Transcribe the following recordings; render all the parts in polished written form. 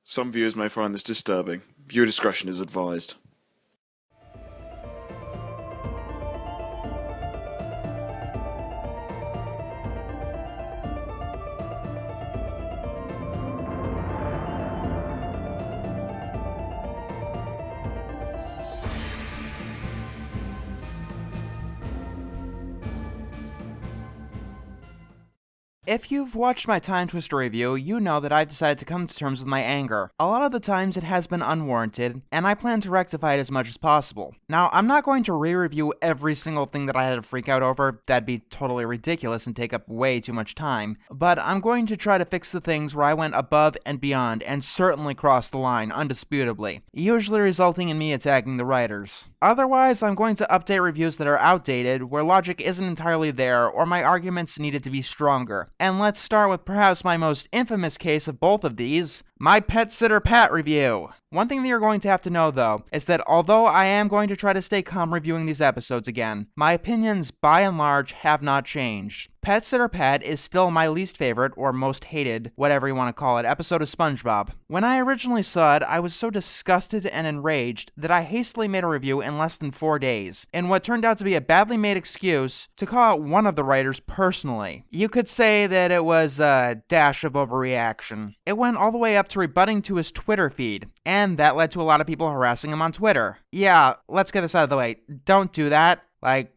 Some viewers may find this disturbing. Viewer discretion is advised. If you've watched my Time Twister review, you know that I've decided to come to terms with my anger. A lot of the times it has been unwarranted, and I plan to rectify it as much as possible. Now, I'm not going to re-review every single thing that I had to freak out over, that'd be totally ridiculous and take up way too much time, but I'm going to try to fix the things where I went above and beyond, and certainly crossed the line, undisputably, usually resulting in me attacking the writers. Otherwise, I'm going to update reviews that are outdated, where logic isn't entirely there, or my arguments needed to be stronger. And let's start with perhaps my most infamous case of both of these, my Pet Sitter Pat review. One thing that you're going to have to know, though, is that although I am going to try to stay calm reviewing these episodes again, my opinions, by and large, have not changed. Pet Sitter Pat is still my least favorite, or most hated, whatever you want to call it, episode of SpongeBob. When I originally saw it, I was so disgusted and enraged that I hastily made a review in less than 4 days, in what turned out to be a badly made excuse to call out one of the writers personally. You could say that it was a dash of overreaction. It went all the way up to rebutting to his Twitter feed, and that led to a lot of people harassing him on Twitter. Yeah, let's get this out of the way. Don't do that.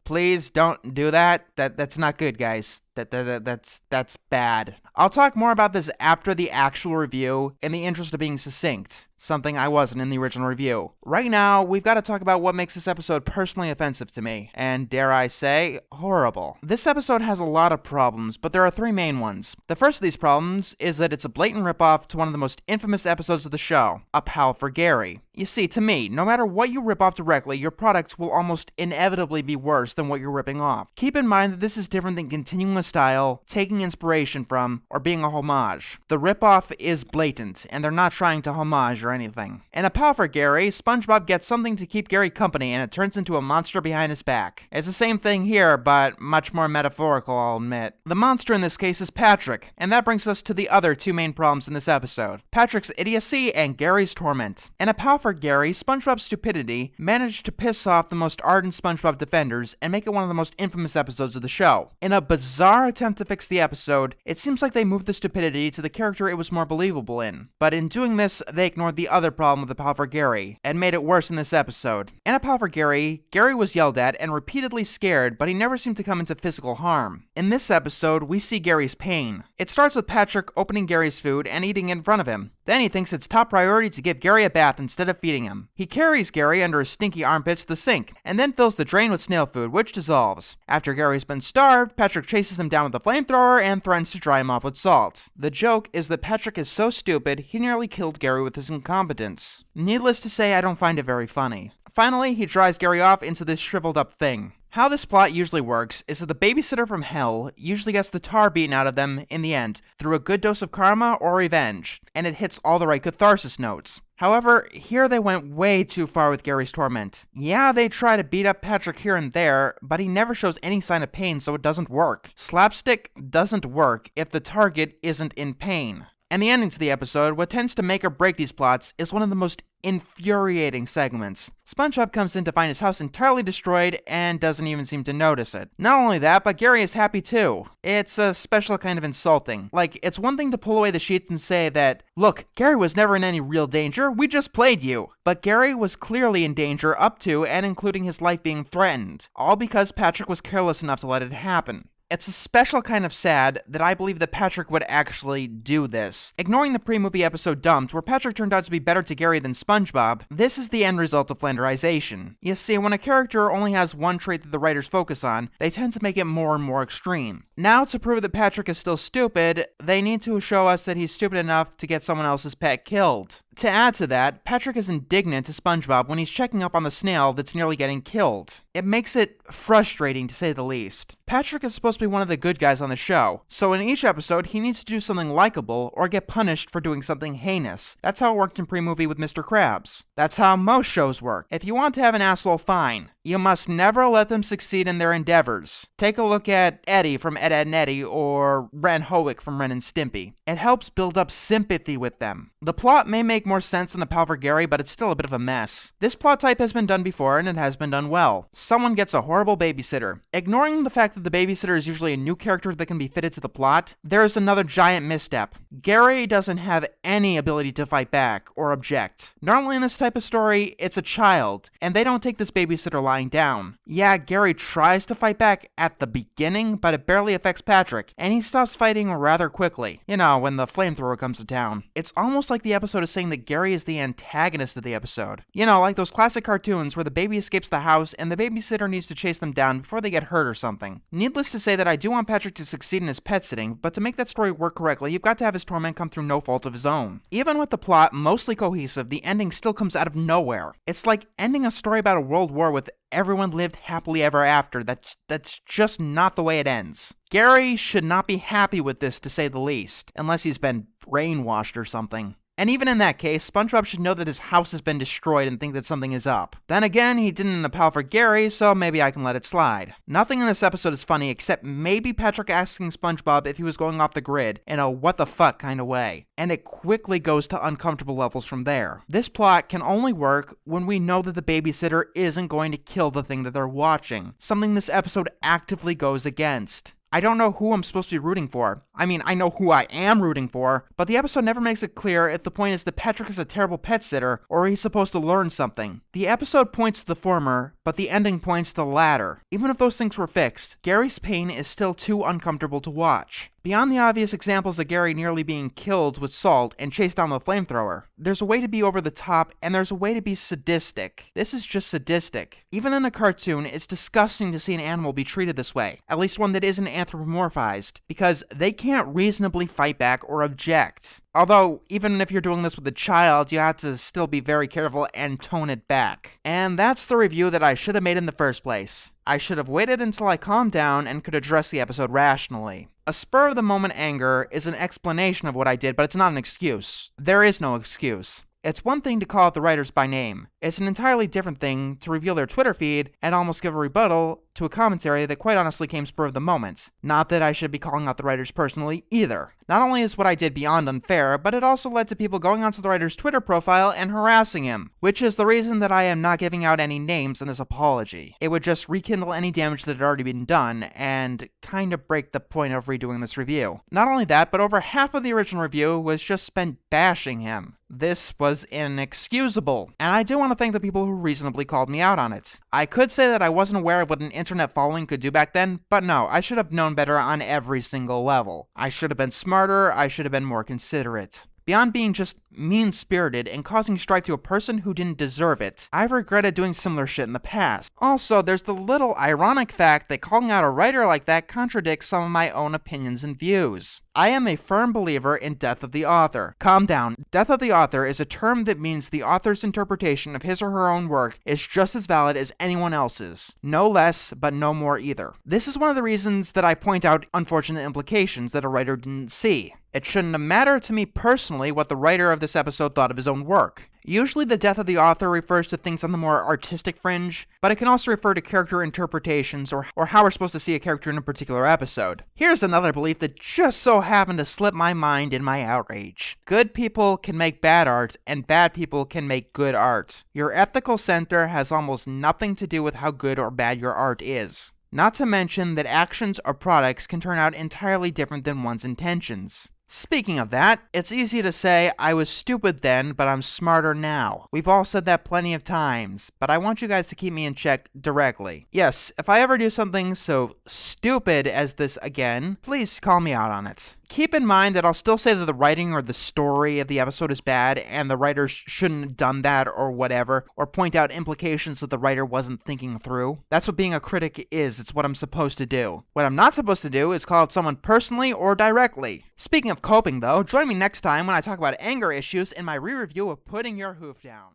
Please don't do that. That's not good, guys. That's bad. I'll talk more about this after the actual review in the interest of being succinct, something I wasn't in the original review. Right now, we've got to talk about what makes this episode personally offensive to me, and dare I say, horrible. This episode has a lot of problems, but there are 3 main ones. The first of these problems is that it's a blatant ripoff to one of the most infamous episodes of the show, A Pal for Gary. You see, to me, no matter what you rip off directly, your product will almost inevitably be worse than what you're ripping off. Keep in mind that this is different than continuing a style, taking inspiration from, or being a homage. The ripoff is blatant, and they're not trying to homage or anything. In A Pal for Gary, SpongeBob gets something to keep Gary company, and it turns into a monster behind his back. It's the same thing here, but much more metaphorical, I'll admit. The monster in this case is Patrick, and that brings us to the other 2 main problems in this episode: Patrick's idiocy and Gary's torment. In A Pal for Gary, SpongeBob's stupidity managed to piss off the most ardent SpongeBob defenders and make it one of the most infamous episodes of the show. In a bizarre attempt to fix the episode, it seems like they moved the stupidity to the character it was more believable in. But in doing this, they ignored the other problem with A Pal for Gary, and made it worse in this episode. In A Pal for Gary, Gary was yelled at and repeatedly scared, but he never seemed to come into physical harm. In this episode, we see Gary's pain. It starts with Patrick opening Gary's food and eating in front of him. Then he thinks it's top priority to give Gary a bath instead of feeding him. He carries Gary under his stinky armpits to the sink, and then fills the drain with snail food, which dissolves. After Gary's been starved, Patrick chases him down with a flamethrower and threatens to dry him off with salt. The joke is that Patrick is so stupid, he nearly killed Gary with his incompetence. Needless to say, I don't find it very funny. Finally, he dries Gary off into this shriveled up thing. How this plot usually works is that the babysitter from hell usually gets the tar beaten out of them in the end, through a good dose of karma or revenge, and it hits all the right catharsis notes. However, here they went way too far with Gary's torment. Yeah, they try to beat up Patrick here and there, but he never shows any sign of pain, so it doesn't work. Slapstick doesn't work if the target isn't in pain. And the ending to the episode, what tends to make or break these plots, is one of the most infuriating segments. SpongeBob comes in to find his house entirely destroyed and doesn't even seem to notice it. Not only that, but Gary is happy too. It's a special kind of insulting. Like, it's one thing to pull away the sheets and say that, look, Gary was never in any real danger, we just played you. But Gary was clearly in danger up to and including his life being threatened, all because Patrick was careless enough to let it happen. It's a special kind of sad that I believe that Patrick would actually do this. Ignoring the pre-movie episode Dumped, where Patrick turned out to be better to Gary than SpongeBob, this is the end result of flanderization. You see, when a character only has one trait that the writers focus on, they tend to make it more and more extreme. Now, to prove that Patrick is still stupid, they need to show us that he's stupid enough to get someone else's pet killed. To add to that, Patrick is indignant to SpongeBob when he's checking up on the snail that's nearly getting killed. It makes it frustrating, to say the least. Patrick is supposed to be one of the good guys on the show, so in each episode he needs to do something likable or get punished for doing something heinous. That's how it worked in pre-movie with Mr. Krabs. That's how most shows work. If you want to have an asshole, fine. You must never let them succeed in their endeavors. Take a look at Eddie from Ed, Edd n Eddy or Ren Howick from Ren and Stimpy. It helps build up sympathy with them. The plot may make more sense than the Pal for Gary, but it's still a bit of a mess. This plot type has been done before, and it has been done well. Someone gets a horrible babysitter. Ignoring the fact that the babysitter is usually a new character that can be fitted to the plot, there is another giant misstep. Gary doesn't have any ability to fight back or object. Normally in this type of story, it's a child, and they don't take this babysitter lying down. Yeah, Gary tries to fight back at the beginning, but it barely affects Patrick, and he stops fighting rather quickly. You know, when the flamethrower comes to town. It's almost like the episode is saying that Gary is the antagonist of the episode. You know, like those classic cartoons where the baby escapes the house and the babysitter needs to chase them down before they get hurt or something. Needless to say that I do want Patrick to succeed in his pet sitting, but to make that story work correctly, you've got to have his torment come through no fault of his own. Even with the plot mostly cohesive, the ending still comes out of nowhere. It's like ending a story about a world war with everyone lived happily ever after. That's just not the way it ends. Gary should not be happy with this, to say the least, unless he's been brainwashed or something. And even in that case, SpongeBob should know that his house has been destroyed and think that something is up. Then again, he didn't in the Pal for Gary, so maybe I can let it slide. Nothing in this episode is funny except maybe Patrick asking SpongeBob if he was going off the grid in a what the fuck kind of way. And it quickly goes to uncomfortable levels from there. This plot can only work when we know that the babysitter isn't going to kill the thing that they're watching, something this episode actively goes against. I don't know who I'm supposed to be rooting for. I mean, I know who I am rooting for, but the episode never makes it clear if the point is that Patrick is a terrible pet sitter or he's supposed to learn something. The episode points to the former, but the ending points to the latter. Even if those things were fixed, Gary's pain is still too uncomfortable to watch. Beyond the obvious examples of Gary nearly being killed with salt and chased down with a flamethrower, there's a way to be over the top and there's a way to be sadistic. This is just sadistic. Even in a cartoon, it's disgusting to see an animal be treated this way, at least one that isn't anthropomorphized, because they can't reasonably fight back or object. Although, even if you're doing this with a child, you have to still be very careful and tone it back. And that's the review that I should have made in the first place. I should have waited until I calmed down and could address the episode rationally. A spur-of-the-moment anger is an explanation of what I did, but it's not an excuse. There is no excuse. It's one thing to call out the writers by name. It's an entirely different thing to reveal their Twitter feed and almost give a rebuttal to a commentary that quite honestly came spur of the moment. Not that I should be calling out the writers personally either. Not only is what I did beyond unfair, but it also led to people going onto the writer's Twitter profile and harassing him, which is the reason that I am not giving out any names in this apology. It would just rekindle any damage that had already been done and kind of break the point of redoing this review. Not only that, but over half of the original review was just spent bashing him. This was inexcusable, and I do want to thank the people who reasonably called me out on it. I could say that I wasn't aware of what an internet following could do back then, but no, I should have known better on every single level. I should have been smarter, I should have been more considerate. Beyond being just mean-spirited and causing strife to a person who didn't deserve it, I've regretted doing similar shit in the past. Also, there's the little ironic fact that calling out a writer like that contradicts some of my own opinions and views. I am a firm believer in death of the author. Calm down. Death of the author is a term that means the author's interpretation of his or her own work is just as valid as anyone else's. No less, but no more either. This is one of the reasons that I point out unfortunate implications that a writer didn't see. It shouldn't have mattered to me personally what the writer of this episode thought of his own work. Usually the death of the author refers to things on the more artistic fringe, but it can also refer to character interpretations or how we're supposed to see a character in a particular episode. Here's another belief that just so happened to slip my mind in my outrage. Good people can make bad art, and bad people can make good art. Your ethical center has almost nothing to do with how good or bad your art is. Not to mention that actions or products can turn out entirely different than one's intentions. Speaking of that, it's easy to say, I was stupid then, but I'm smarter now. We've all said that plenty of times, but I want you guys to keep me in check directly. Yes, if I ever do something so stupid as this again, please call me out on it. Keep in mind that I'll still say that the writing or the story of the episode is bad and the writers shouldn't have done that or whatever, or point out implications that the writer wasn't thinking through. That's what being a critic is. It's what I'm supposed to do. What I'm not supposed to do is call out someone personally or directly. Speaking of coping though, join me next time when I talk about anger issues in my re-review of Putting Your Hoof Down.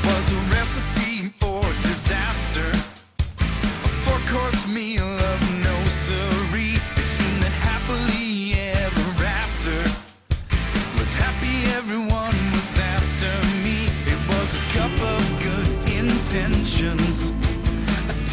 Was a recipe for disaster, a four-course meal of no siree. intentions.